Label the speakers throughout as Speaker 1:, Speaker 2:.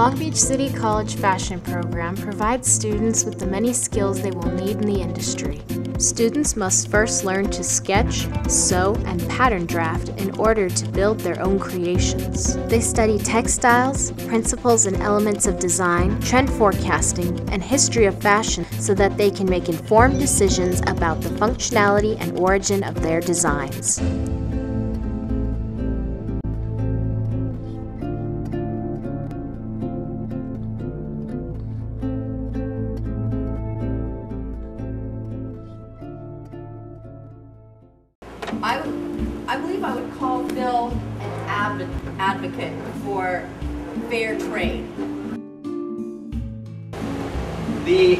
Speaker 1: Long Beach City College Fashion Program provides students with the many skills they will need in the industry. Students must first learn to sketch, sew, and pattern draft in order to build their own creations. They study textiles, principles and elements of design, trend forecasting, and history of fashion so that they can make informed decisions about the functionality and origin of their designs.
Speaker 2: I believe I would call Phil an advocate for fair trade.
Speaker 3: The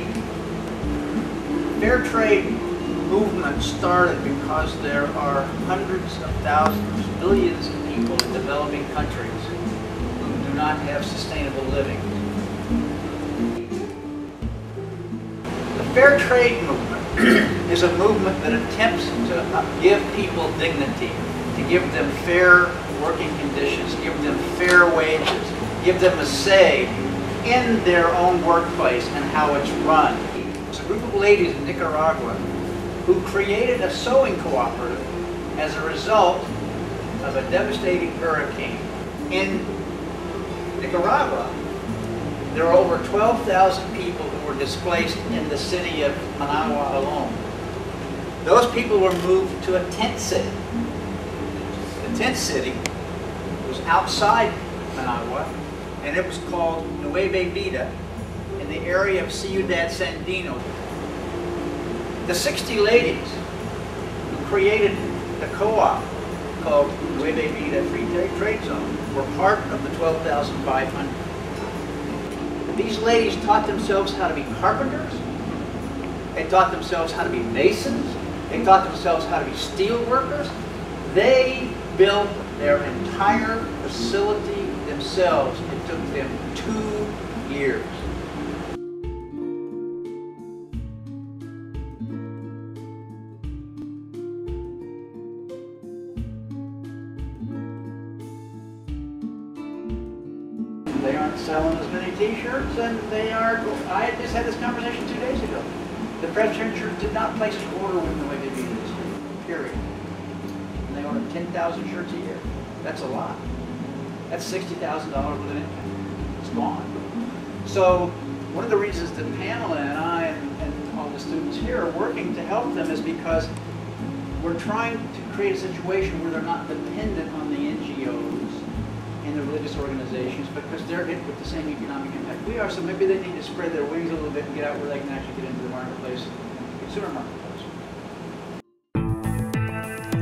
Speaker 3: fair trade movement started because there are hundreds of thousands, billions of people in developing countries who do not have sustainable living. The fair trade movement is a movement that attempts to give people dignity, to give them fair working conditions, give them fair wages, give them a say in their own workplace and how it's run. It's a group of ladies in Nicaragua who created a sewing cooperative as a result of a devastating hurricane. In Nicaragua, there are over 12,000 people who were displaced in the city of Managua alone. Those people were moved to a tent city. The tent city was outside Managua, and it was called Nueva Vida in the area of Ciudad Sandino. The 60 ladies who created the co-op called Nueva Vida Free Trade Zone were part of the 12,500. These ladies taught themselves how to be carpenters, they taught themselves how to be masons, they taught themselves how to be steel workers. They built their entire facility themselves. It took them 2 years. They aren't selling as many t-shirts, and they are, I just had this conversation 2 days ago. The Presbyterian Church did not place an order with the way they do this, period. And they order 10,000 shirts a year. That's a lot. That's $60,000 worth of income. It's gone. So one of the reasons that Pamela and I and all the students here are working to help them is because we're trying to create a situation where they're not dependent on the NGOs and the religious organizations, because they're hit with the same economic impact we are. So maybe they need to spread their wings a little bit and get out where they can actually get into the marketplace, the consumer marketplace.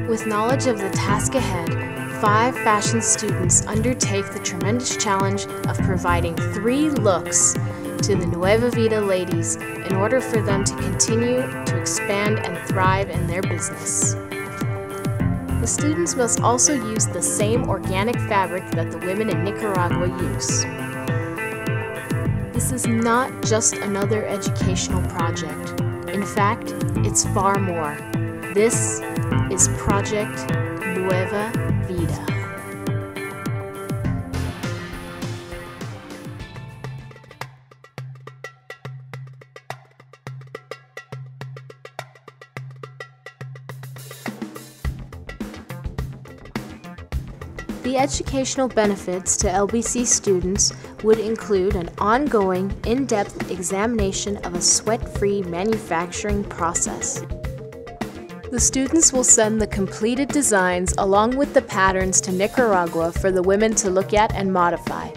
Speaker 1: With knowledge of the task ahead, 5 fashion students undertake the tremendous challenge of providing 3 looks to the Nueva Vida ladies in order for them to continue to expand and thrive in their business. The students must also use the same organic fabric that the women in Nicaragua use. This is not just another educational project. In fact, it's far more. This is Project Nueva Vida. The educational benefits to LBC students would include an ongoing, in-depth examination of a sweat-free manufacturing process. The students will send the completed designs along with the patterns to Nicaragua for the women to look at and modify.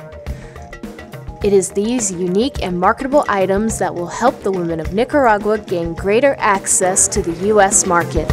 Speaker 1: It is these unique and marketable items that will help the women of Nicaragua gain greater access to the U.S. market.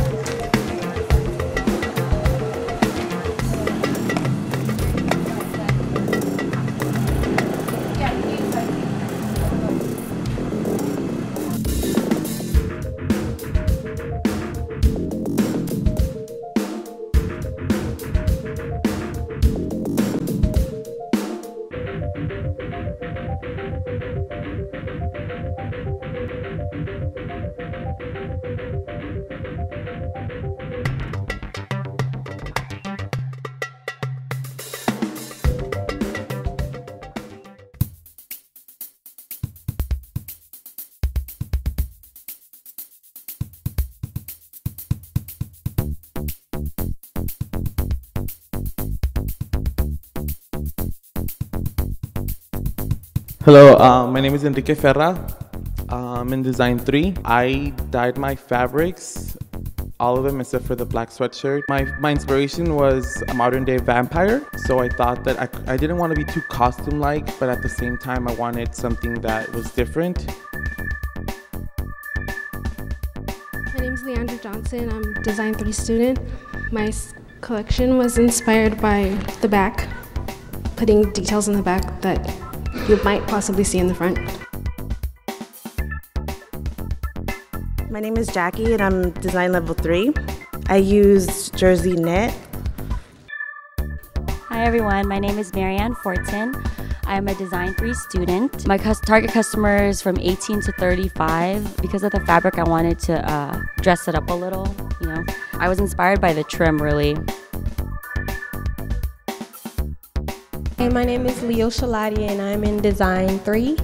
Speaker 4: Hello, my name is Enrique Ferra. I'm in Design 3. I dyed my fabrics, all of them except for the black sweatshirt. My inspiration was a modern day vampire, so I thought that I didn't want to be too costume-like, but at the same time I wanted something that was different.
Speaker 5: My name is Leandra Johnson. I'm a Design 3 student. My collection was inspired by the back, putting details in the back that you might possibly see in the front.
Speaker 6: My name is Jackie and I'm Design Level 3. I used jersey knit.
Speaker 7: Hi everyone, my name is Marianne Fortin. I'm a Design 3 student. My target customer is from 18 to 35. Because of the fabric, I wanted to dress it up a little, you know. I was inspired by the trim, really.
Speaker 8: Hey, my name is Leo Shalati and I'm in Design 3.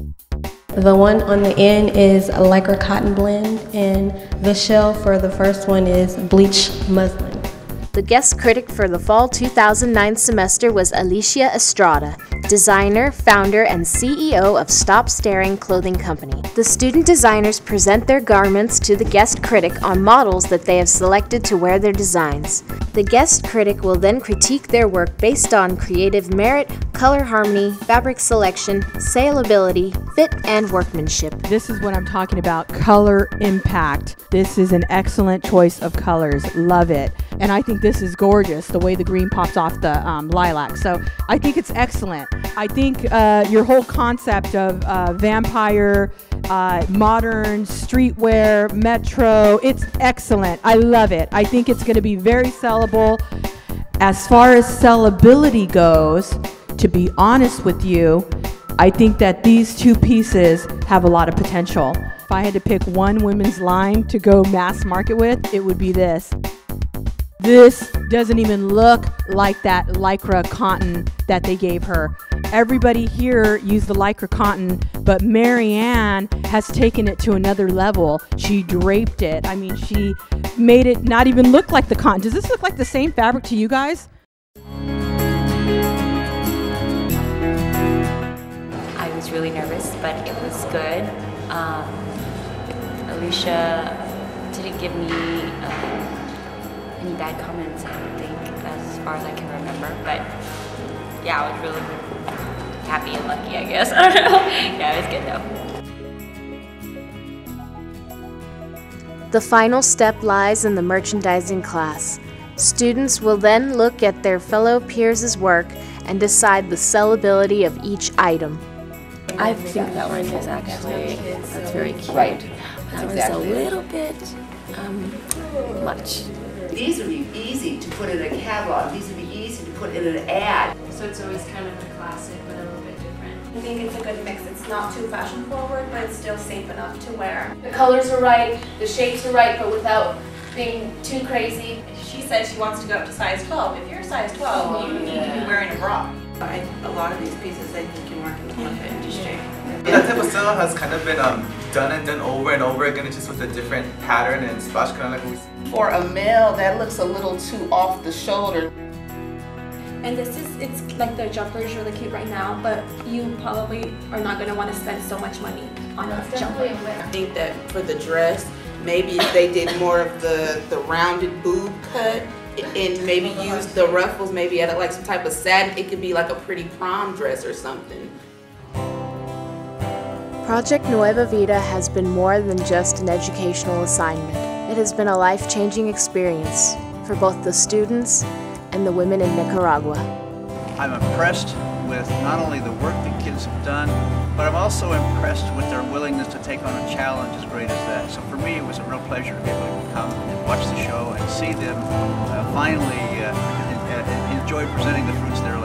Speaker 8: The one on the end is a lycra cotton blend and the shell for the first one is bleached muslin.
Speaker 1: The guest critic for the fall 2009 semester was Alicia Estrada, designer, founder, and CEO of Stop Staring Clothing Company. The student designers present their garments to the guest critic on models that they have selected to wear their designs. The guest critic will then critique their work based on creative merit, color harmony, fabric selection, saleability, fit, and workmanship.
Speaker 9: This is what I'm talking about, color impact. This is an excellent choice of colors. Love it. And I think this is gorgeous, the way the green pops off the lilac. So I think it's excellent. I think your whole concept of vampire, modern, streetwear, metro, it's excellent. I love it. I think it's going to be very sellable. As far as sellability goes, to be honest with you, I think that these two pieces have a lot of potential. If I had to pick one women's line to go mass market with, it would be this. This doesn't even look like that lycra cotton that they gave her. Everybody here used the lycra cotton, but Marianne has taken it to another level. She draped it. I mean, she made it not even look like the cotton. Does this look like the same fabric to you guys?
Speaker 7: I was really nervous, but it was good. Alicia didn't give me any bad comments, I don't think, as far as I can remember. But yeah, I was really happy and lucky, I guess. I don't know. Yeah, it was good though.
Speaker 1: The final step lies in the merchandising class. Students will then look at their fellow peers' work and decide the sellability of each item.
Speaker 10: I think that one is actually, that's very cute.
Speaker 2: Right.
Speaker 10: That was
Speaker 2: exactly
Speaker 10: a little bit much.
Speaker 2: These would be easy to put in a catalog. These would be easy to put in an ad.
Speaker 5: So it's always kind of a classic, but a little bit different.
Speaker 11: I think it's a good mix. It's not too fashion forward, but it's still safe enough to wear.
Speaker 12: The colors are right, the shapes are right, but without being too crazy.
Speaker 11: She said she wants to go up to size 12. If you're size 12, you need to be wearing a bra.
Speaker 2: A lot of these pieces I think can work in the fit industry.
Speaker 13: That type of style has kind of been done and done over and over again, just with a different pattern and splash, kind of like we see.
Speaker 2: For a male, that looks a little too off the shoulder.
Speaker 11: And it's like the jumper is really cute right now, but you probably are not going to want to spend so much money on a jumper.
Speaker 2: I think that for the dress, maybe if they did more of the rounded boob cut and maybe use the ruffles, maybe add like some type of satin, it could be like a pretty prom dress or something.
Speaker 1: Project Nueva Vida has been more than just an educational assignment. It has been a life-changing experience for both the students and the women in Nicaragua.
Speaker 3: I'm impressed with not only the work the kids have done, but I'm also impressed with their willingness to take on a challenge as great as that. So for me, it was a real pleasure to be able to come and watch the show and see them finally enjoy presenting the fruits of their